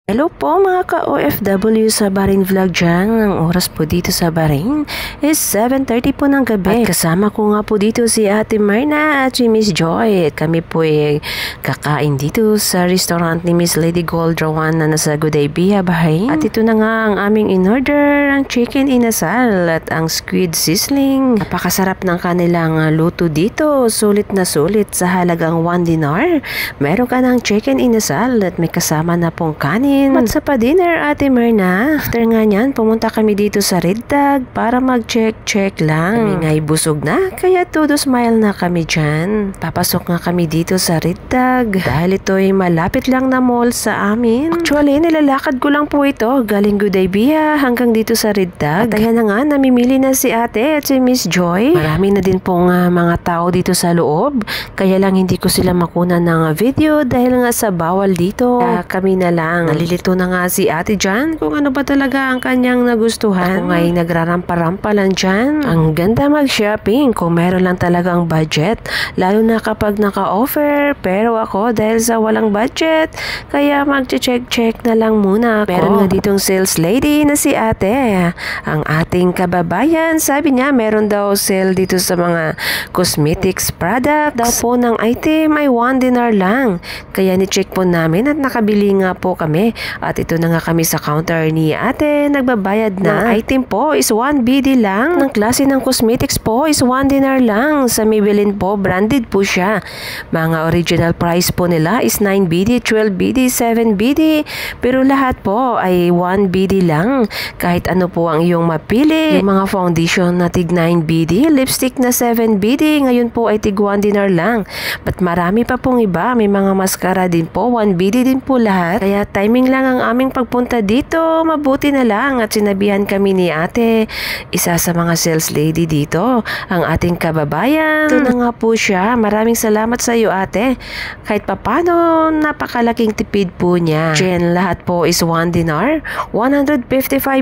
Hello po mga ka-OFW sa Bahrain Vlog dyan. Ang oras po dito sa Bahrain is 7:30 po ng gabi. At kasama ko nga po dito si Ate Myrna at si Miss Joy. At kami po ay kakain dito sa restaurant ni Miss Lady Gold Rawan na nasa Gudaybiyah, Bahrain. At ito na nga ang aming in-order, ang chicken inasal at ang squid sizzling. Napakasarap ng kanilang luto dito. Sulit na sulit sa halagang 1 dinar. Meron ka ng chicken inasal at may kasama na pong kanin. At sa pa-dinner, Ate Myrna, after nga niyan, pumunta kami dito sa Red Tag para mag-check lang. Kami nga'y busog na, kaya todo smile na kami dyan. Papasok nga kami dito sa Red Tag dahil ito'y malapit lang na mall sa amin. Actually, nilalakad ko lang po ito galing Gudaybiyah hanggang dito sa Red Tag. At ayan na nga, namimili na si Ate at si Miss Joy. Marami na din pong mga tao dito sa loob, kaya lang hindi ko sila makuna ng video dahil nga sa bawal dito. Kami na lang. Nalilito na nga si Ate dyan kung ano ba talaga ang kanyang nagustuhan. Ako nga'y nagrarampa-rampa lang dyan. Ang ganda mag-shopping kung meron lang talagang budget. Lalo na kapag naka-offer. Pero ako dahil sa walang budget, kaya mag-check na lang muna ako. Meron nga ditong sales lady na si Ate. Ang ating kababayan, sabi niya meron daw sale dito sa mga cosmetics products. Daw po ng item ay 1 dinar lang. Kaya ni-check po namin at nakabili nga po kami. At ito na nga kami sa counter ni Ate. Nagbabayad na. Ang item po is 1 BD lang. Ng klase ng cosmetics po is 1 dinar lang. Sa Maybelline po, branded po siya. Mga original price po nila is 9 BD, 12 BD, 7 BD. Pero lahat po ay 1 BD lang. Kahit ano po ang iyong mapili. Yung mga foundation na tig 9 BD, lipstick na 7 BD, ngayon po ay tig 1 dinar lang. But marami pa pong iba. May mga mascara din po, 1 BD din po lahat. Kaya timing lang ang aming pagpunta dito, mabuti na lang at sinabihan kami ni Ate, isa sa mga sales lady dito, ang ating kababayan. Ito na nga po siya. Maraming salamat sa iyo, Ate. Kahit papano, napakalaking tipid po niya. Jen, lahat po is 1 dinar, 155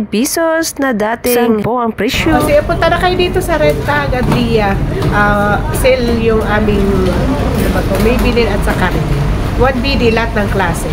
pesos na dating po ang presyo. Kasi punta na kayo dito sa Red Tag at sale yung aming Maybelline at saka 1 BD lahat ng klase.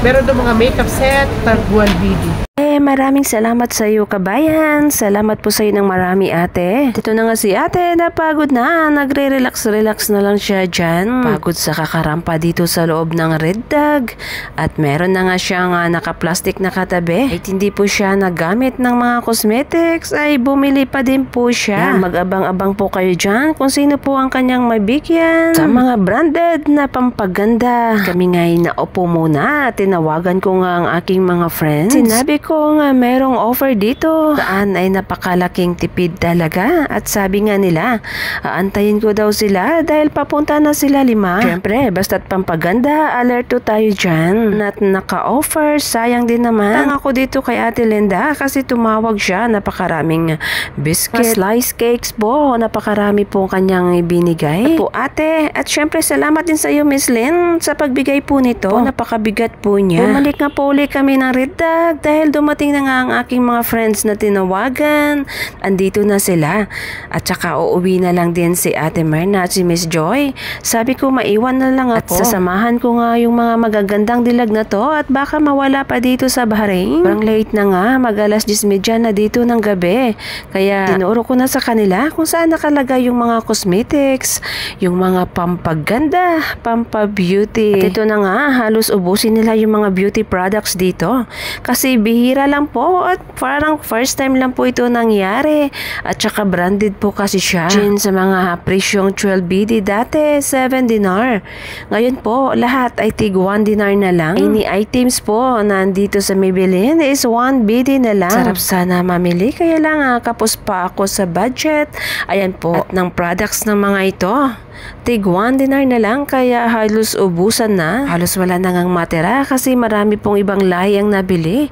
Meron doon mga makeup set, tag 1 BD. Maraming salamat sa iyo, kabayan. Salamat po sa iyo ng marami, Ate. Dito na nga si Ate, napagod na. Nagre-relax na lang siya dyan. Pagod sa kakarampa dito sa loob ng Red Tag. At meron na nga siyang naka-plastic na katabi. Kahit hindi po siya nagamit ng mga cosmetics, ay bumili pa din po siya. Mag-abang-abang po kayo dyan kung sino po ang kanyang mabigyan. Sa mga branded na pampaganda. Kami nga'y naupo muna. Tinawagan ko nga ang aking mga friends. Sinabi ko nga merong offer dito. Saan ay napakalaking tipid talaga. At sabi nga nila, aantayin ko daw sila dahil papunta na sila 5. Siyempre, basta't pampaganda, alerto tayo dyan. At naka-offer, sayang din naman. Ako dito kay Ate Linda kasi tumawag siya. Napakaraming biscuit, slice cakes po. Napakarami po kanyang ibinigay. At po Ate, at siyempre salamat din sa iyo, Miss Lynn, sa pagbigay po nito. Napakabigat po niya. Bumalik nga po uli kami ng Red Tag dahil dumating na nga ang aking mga friends na tinawagan. Andito na sila. At saka uuwi na lang din si Ate Myrna at si Miss Joy. Sabi ko maiwan na lang ako. At sasamahan ko nga yung mga magagandang dilag na to at baka mawala pa dito sa Bahrain. Parang late na nga. Mag-alas 10:30 na dito ng gabi. Kaya tinuro ko na sa kanila kung saan nakalagay yung mga cosmetics, yung mga pampaganda, pampabeauty. At ito na nga, halos ubusin nila yung mga beauty products dito. Kasi bihira lang po at parang first time lang po ito nangyari. At saka branded po kasi siya. Gin sa mga presyong 12 BD dati 7 dinar. Ngayon po lahat ay tig 1 dinar na lang. Any items po nandito sa Maybelline is 1 BD na lang. Sarap sana mamili kaya lang kapos pa ako sa budget. Ayan po. At ng products ng mga ito, tig 1 dinar na lang kaya halos ubusan na. Halos wala na ngang matira kasi marami pong ibang lahi ang nabili.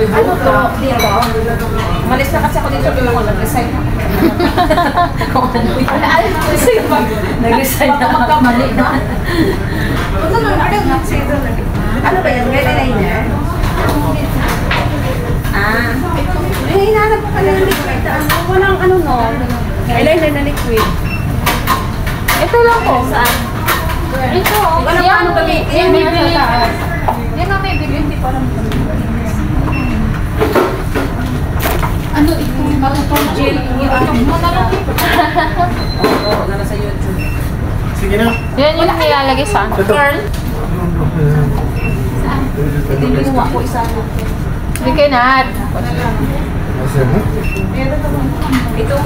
Ano to? Dito? Malis na kasi ako dito kung nag-resign. Nag-resign ba? Nag-resign na magkamali na. Ano ba yan? Red eyeliner? May hinahanap ko pala yung liquid. Walang ano no? Eyeliner na liquid. Ito lang po. Saan? Wala pa ano gamitin. Yan, may bilhin. Yan na may bilhin. Hindi pa lang. Ano ito? Matutong gel. Itong mo na lang. Oo, nala sa YouTube. Sige na. Yan yung nilalagay sa ano? Girl? Saan? Ito yung ginawa ko isa. Hindi kayo na. Ito.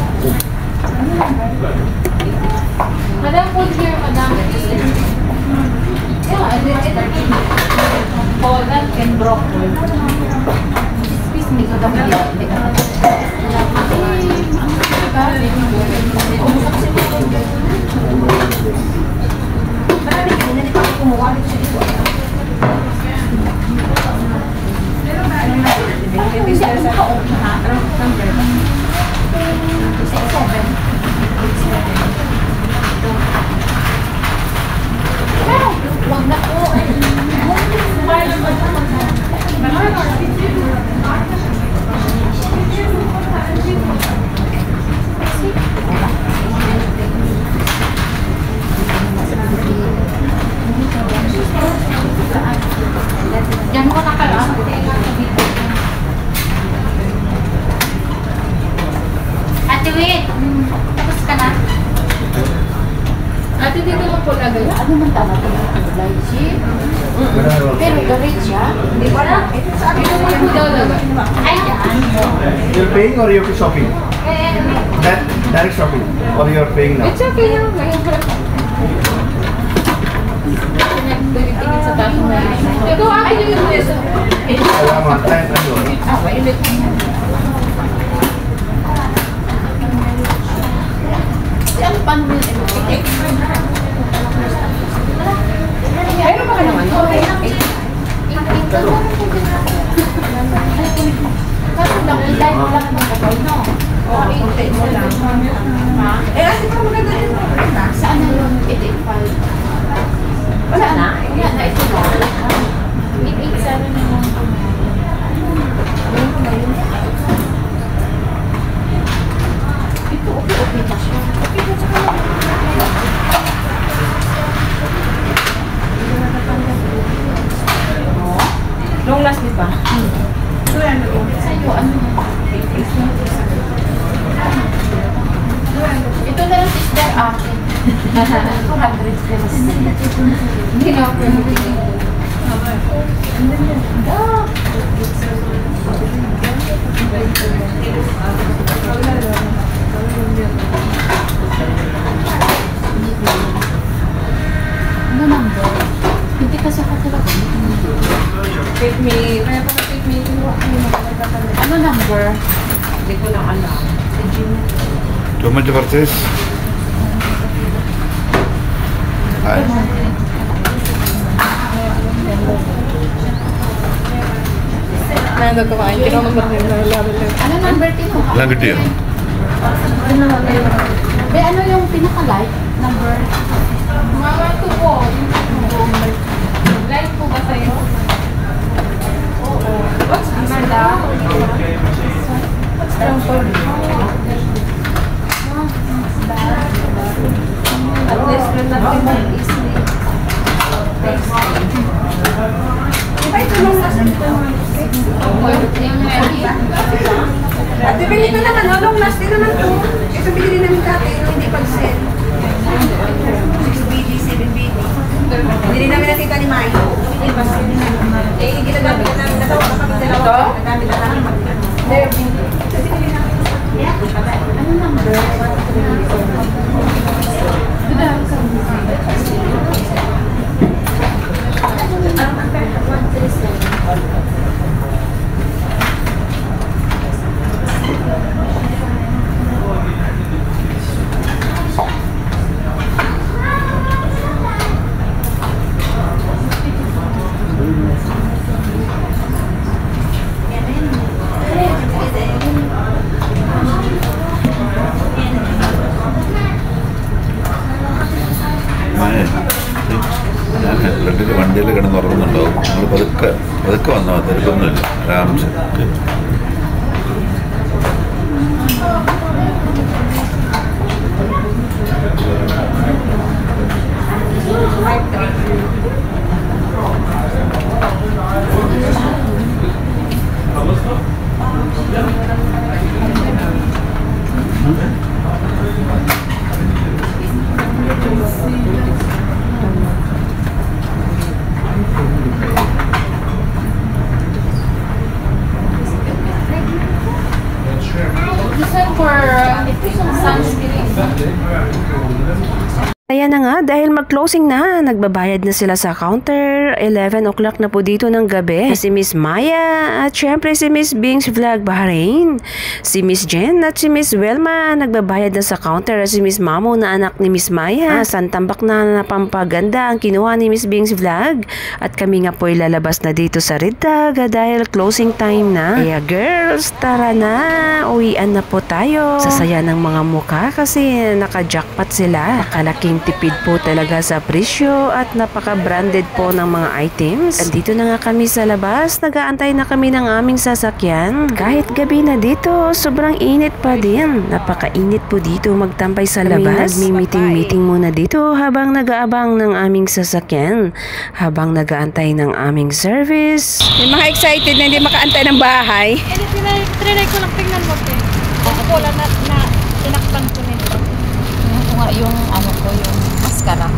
Madam, put here, madam. Yeah, and then ito. Poland and broccoli. Please, may kadang wag na po. Yan mo na kaya. Ate Wait, tapos ka na? Ate, dito mo po lagay. Ano man tama ko ng lychee? Pero garit siya? Hindi ko na. Ito sa akin mo po daw lagay. Ay, dyan. You're paying or you're shopping? That direct shopping. Or you're paying now? It's okay lang. Tingin sa taas mo. Ikaw akin yung peso. Salamat. Ano? Ah, mainit. Ang paano ayun ba ka naman? Kaso lang, ilay mo lang ng kapal, no? Oo, intay mo lang. Eh, kasi pa maganda rin mo. Saan na yung 885? Wala na? Wala na, ito na. 887 na lang. Ito, okay pa siya. Okay pa siya. Long last di ba? Ito yan. Sa'yo, ano? Ito na lang sister akin. 200 pesos. Hindi na ako. Ano number? Hindi kasi ako talaga. Take me. Kaya pala take me. Ano number? Hindi ko lang alam. Too much to purchase? Hi. Ano kumain? Ano number kinuha? Lang kiട്ടിയോ? Ano yung pinaka-light number? Mga 2 po. Light po ba sa'yo? Oo. What's this? What's transfer? At least na natin easily. Ay, tulong na sa ito. At bibili ko naman, long last din naman ito. Ito binili namin dati, hindi pag-sell. 6BD, 7BD. Binili namin na tita ni Mayo. Eh, ginagamit na namin na ito. Ginagamit na namin. Ano number? ഞാൻ ഫ്രണ്ടിൽ വണ്ടിയിൽ കിടന്നുറങ്ങുന്നുണ്ടാവും. നിങ്ങൾ പതുക്കെ പതുക്കെ വന്നാൽ മതി, തിരക്കൊന്നുമില്ല, ആരാംശം. Ayan na nga, dahil mag-closing na, nagbabayad na sila sa counter. 11 o'clock na po dito ng gabi. Si Miss Maya at syempre si Miss Bing's Vlog Bahrain. Si Miss Jen at si Miss Welma nagbabayad na sa counter. Si Miss Mamo na anak ni Miss Maya. Santambak na pampaganda ang kinuha ni Miss Bing's Vlog. At kami nga po lalabas na dito sa Red Tag dahil closing time na. Kaya girls, tara na. Uwian na po tayo. Sasaya ng mga mukha kasi naka-jackpot sila. Nakalaking tipid po talaga sa presyo at napaka-branded po ng mga items. At dito na nga kami sa labas, nag-aantay na kami ng aming sasakyan. Kahit gabi na dito, sobrang init pa din. Napaka-init po dito magtampay sa labas. Nagmi-meeting muna dito habang nag-aabang ng aming sasakyan. Habang nag-aantay ng aming service. May mga excited na hindi makaantay ng bahay. Trinay ko lang tingnan mo, te. Ako lang na tinakpan ko nito. Ito nga yung ano ko, yung maskara.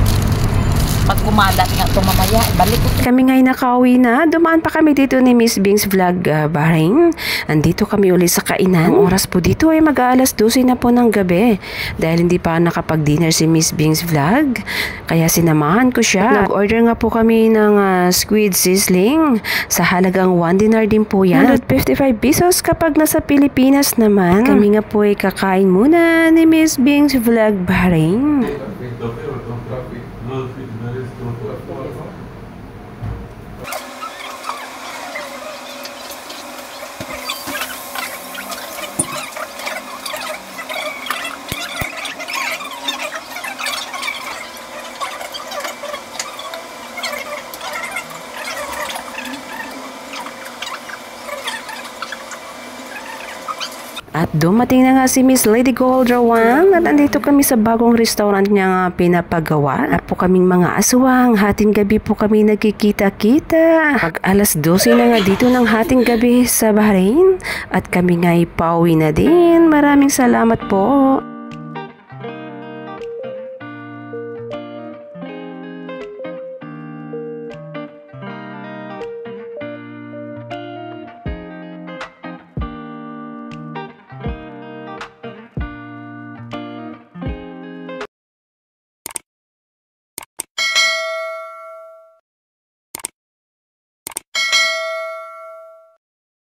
Pag kumalat nga ito mamaya, balik ko. Kami nga'y nakauwi na. Dumaan pa kami dito ni Miss Bing's Vlog Bahrain. Andito kami uli sa kainan. Ang oras po dito ay mag-aalas 12 na po ng gabi. Dahil hindi pa nakapag-dinner si Miss Bing's Vlog. Kaya sinamahan ko siya. Nag-order nga po kami ng squid sizzling. Sa halagang 1 dinar din po yan. 155 pesos kapag nasa Pilipinas naman. Kami nga po ay kakain muna ni Miss Bing's Vlog Bahrain. At dumating na nga si Miss Lady Gold Rawan at andito kami sa bagong restaurant niya nga pinapagawa. At po kaming mga aswang, hating gabi po kami nagkikita-kita. Pag alas 12 na nga dito ng hating gabi sa Bahrain at kami nga'y pauwi na din. Maraming salamat po.